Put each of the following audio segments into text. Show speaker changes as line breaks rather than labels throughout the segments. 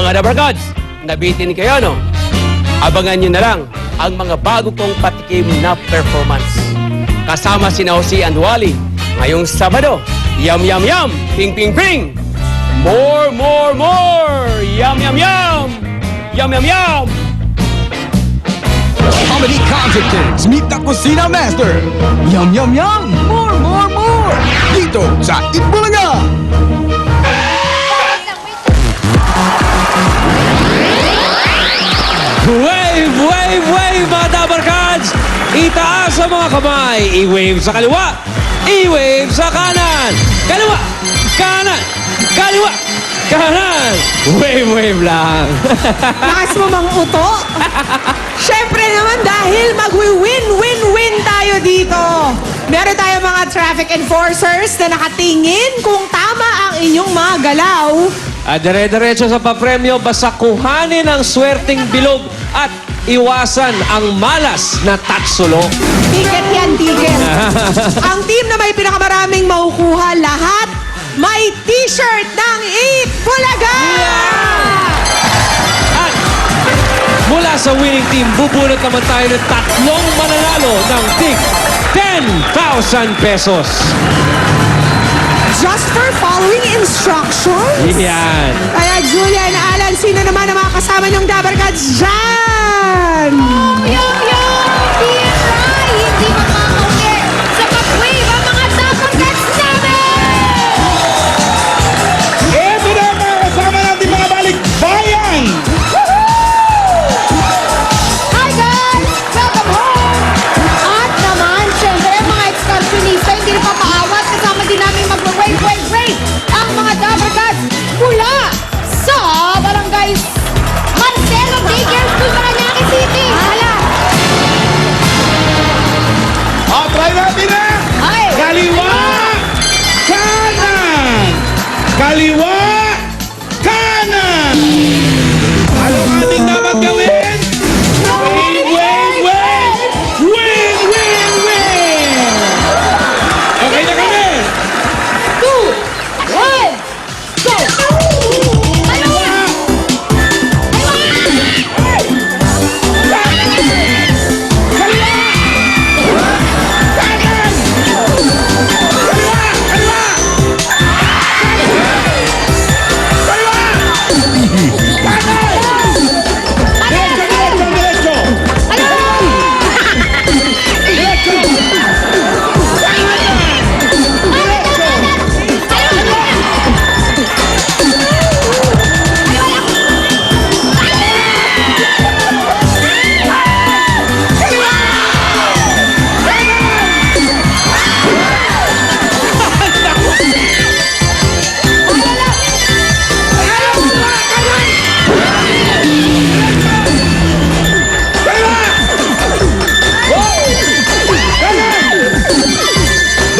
Mga Dabarkads, nabitin kayo, no? Abangan nyo na lang ang mga bago kong patikim na performance. Kasama si Naosi and Wally. Ngayong Sabado, yum, yum, yum! Ping, ping, ping! More, more, more! Yum, yum, yum! Yum, yum, yum!
Comedy Conceptors, meet the Kusina Master. Yum, yum, yum! More, more, more! Dito sa Itbulaga!
Wave, wave, wave, mga Dabarkads! Itaas ang mga kamay. I-wave sa kaliwa. I-wave sa kanan. Kaliwa, kanan, kaliwa, kanan. Wave, wave lang.
Lakas mo mang uto. Siyempre naman dahil mag-win-win-win tayo dito. Meron tayo mga traffic enforcers na nakatingin kung tama ang inyong mga galaw.
At dire-diretso sa papremyo, basta kuhanin ang swerteng bilog at iwasan ang malas na taksulo.
Ticket yan, ticket. Ang team na may pinakamaraming makukuha lahat, may t-shirt ng Eat Bulaga!
At mula sa winning team, bubunot naman tayo ng tatlong mananalo ng tig 10,000 pesos.
Just for following instructions?
Yan.
Kaya Julia and Alan, sino naman ang mga kasama niyong Dabarkads dyan?
Hindi makakauli sa pag-wave ang mga Dabarkads namin!
Ito na mga kasama natin mga balikbayan!
Hi guys! Welcome home! At naman, syempre, mga excursionista, hindi na papaawat. Kasama din namin mag-wave ang mga Dabarkads mula sa Barangay Marcelo Daycare School, Parañaque City. Hala!
Try natin na!
Ay!
Kaliwa! Kanan! Kaliwa! Kanan! Ano ang ating dapat gawin? Win, win, win! Win, win, win! Okay na kami!
2, 1, go! Kaliwa!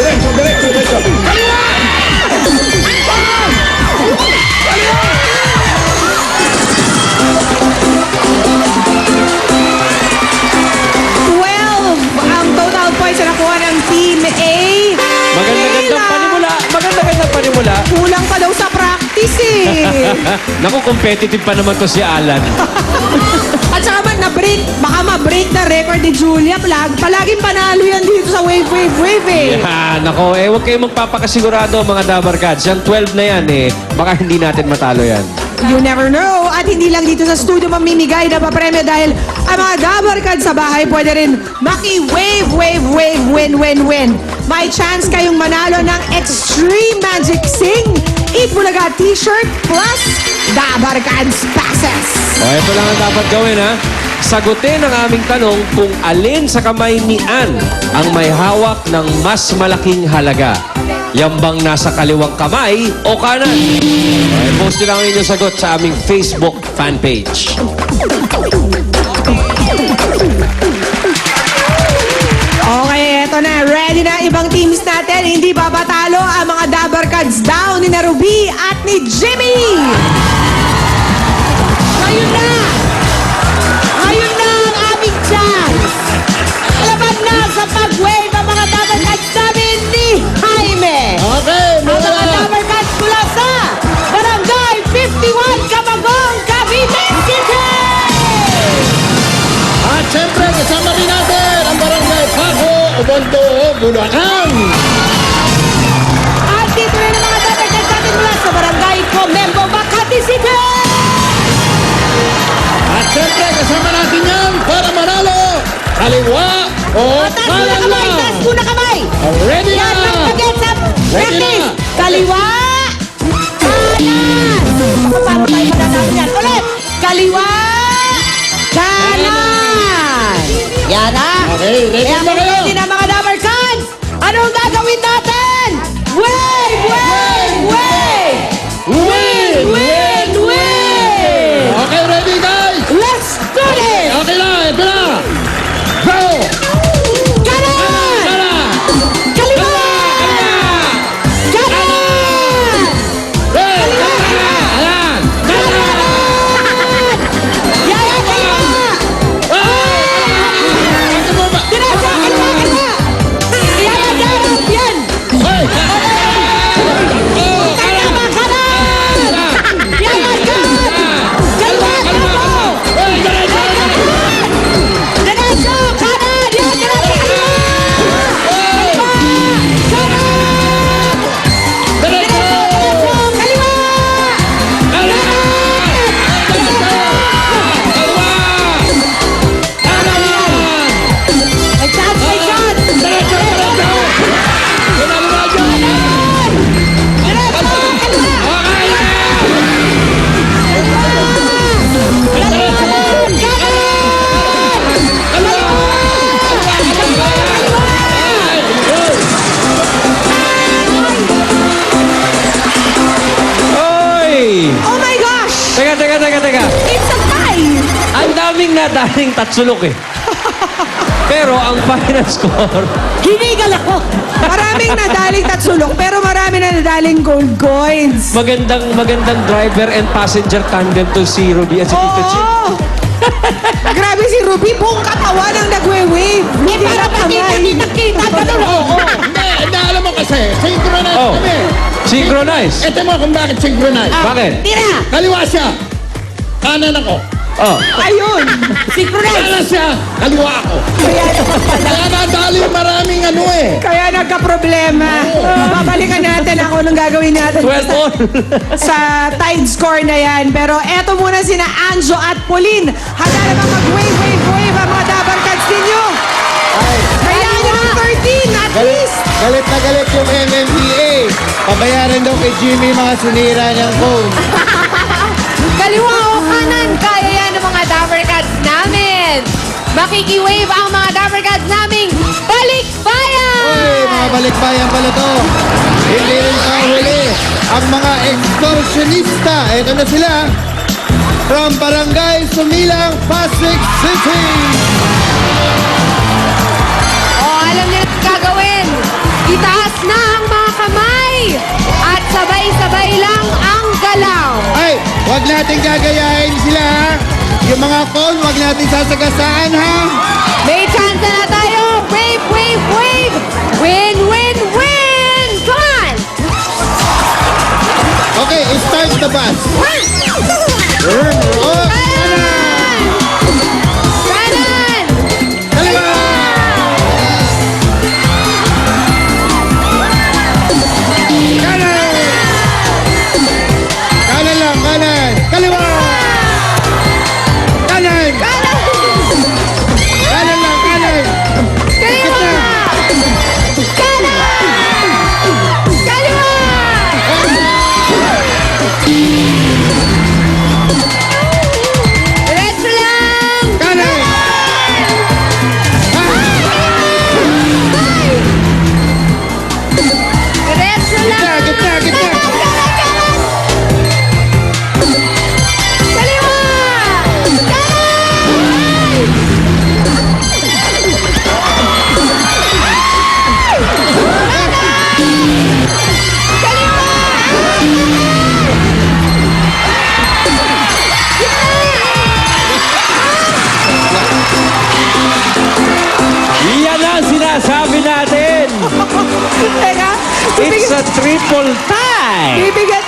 Diretso! Diretso! Diretso! Kaliwa!
12 ang total points na nakuha ng Team A.
Maganda-gandang panimula. Maganda-gandang panimula.
Kulang pa daw sa practice eh.
Naku, competitive pa naman to si Alan.
At saka man na-break, baka ma-break na record ni Julia. Palaging panalo yan dito sa wave eh.
Yan, ako, huwag kayong magpapakasigurado mga Dabarkads. Yung 12 na yan baka hindi natin matalo yan.
You never know. At hindi lang dito sa studio mamimigay na papremyo dahil ang mga Dabarkads sa bahay pwede rin maki-wave, win. May chance kayong manalo ng Extreme Magic Sing Eat Bulaga t-shirt plus Dabarkads passes.
O, ito lang ang dapat gawin, ha? Sagutin ang aming tanong kung alin sa kamay ni Ann ang may hawak ng mas malaking halaga. Yan bang nasa kaliwang kamay o kanan? Okay, post nyo lang ang inyong sagot sa aming Facebook fan page.
Okay, eto na. Ready na ibang teams natin. Hindi pa patalo ang mga Dabarkads down ni Ruby at ni Jimmy. Ngayon na! Ngayon na ang aming chance! Laban na sa pag-wave ang mga Dabarkads namin ni Jaime!
Okay,
Ang mga Dabarkads mula sa Barangay 51, Camagong, Cavite!
Bulacan.
At dito rin ang mga dabarkad natin mula sa Barangay Comembo, Makati City!
At syempre, kasama natin yan para manalo. Kaliwa o
Taas muna
kanan
kamay! Taas
lang.
muna kamay!
Ready
Yan,
na!
don't forget sa
Ready
practice!
na!
Kaliwa! Kanan! Paano tayo mananalo yan? Ulit! Kaliwa! Kanan! Yan na!
Okay, ready
Kaya
na
kung
kayo?
ready na mga Dabarkans! Anong gagawin natin? Wave! Wave! Wave! Win! Win! Win!
Okay, ready guys?
Let's do this!
Okay na, ito na. Go!
Kanan!
Kanan!
Kaliwa! Kanan!
Hey! Kanan! Kanan!
Yaya, kaliwa!
Ito mo ba?
Diretso, kaliwa, kaliwa! Yaya, darap, yan!
Hey!
Tama, kanan! Yaya, kanan! Kaliwa, kaliwa!
Hey! Kanan!
Diretso, kanan! Yan, diretso, kaliwa! Kaliwa! Kanan!
Diretso!
Diretso, kaliwa! May chance, may chance! Diretso, kaliwa!
Oy!
Oh my gosh!
Teka.
It's a tie!
Ang daming nadaling tatsulok eh. Pero ang final score,
Ginigal ako!
Maraming nadaling tatsulok, pero marami na nadaling gold coins.
magandang driver and passenger tandem to si Ruby at si Tito Chip.
Oo! Grabe si Ruby, buong katawan ang nagwe-wave.
Eh, para pati hindi nakita, ganun oo.
Hindi, alam mo kasi, synchronize
Oh,
kami.
synchronize.
Ito mo kung bakit synchronize.
Bakit?
Tira!
Kaliwa siya, kanan ako.
Oh,
Ayun!
Synchronize!
Kanan siya, kaliwa ako. Kaya nadali maraming ano eh.
Kaya nagka-problema. Babalikan natin ako nung gagawin natin
12 all.
sa tied score na yan. Pero eto muna sina Anjo at Pauline. Handa na ba mag-wave ang mga Dabarkads ninyo? Kaya nyo ng 13 at least.
Galit na galit yung MMDA. Pabayaran daw kay Jimmy mga sinira niyang phone.
Kaliwa o kanan, kaya yan ng mga Dabarkads namin. Makiki-wave ang mga Dabarkads naming balikbayan!
Uy, mga balikbayan pala to. Hindi rin kahuli. Ang mga extortionista. Ito na sila. From Barangay Sumilang, Pasig City.
Alam niyo na gagawin. Itaas na ang mga kamay at sabay-sabay lang ang galaw.
Ay, wag natin gagayahin sila ha. Yung mga phone, wag natin sasagasaan ha.
May chance na tayo. Wave, wave, wave. Win, win, win. Come on.
Okay, start the bus. Oh,
Kanan. Kanan.
kaliwa! Kanan! Kanan lang, kanan! Kaliwa! Kanan! Kanan lang, kanan!
Kaliwa. Kanan. Kaliwa. Diretso lang.
Kanan!
Diretso lang.
Gitna, gitna!
Kaliwa! Kanan!
Iyan ang sinasabi natin.
Teka,
It's a triple tie.
bibigyan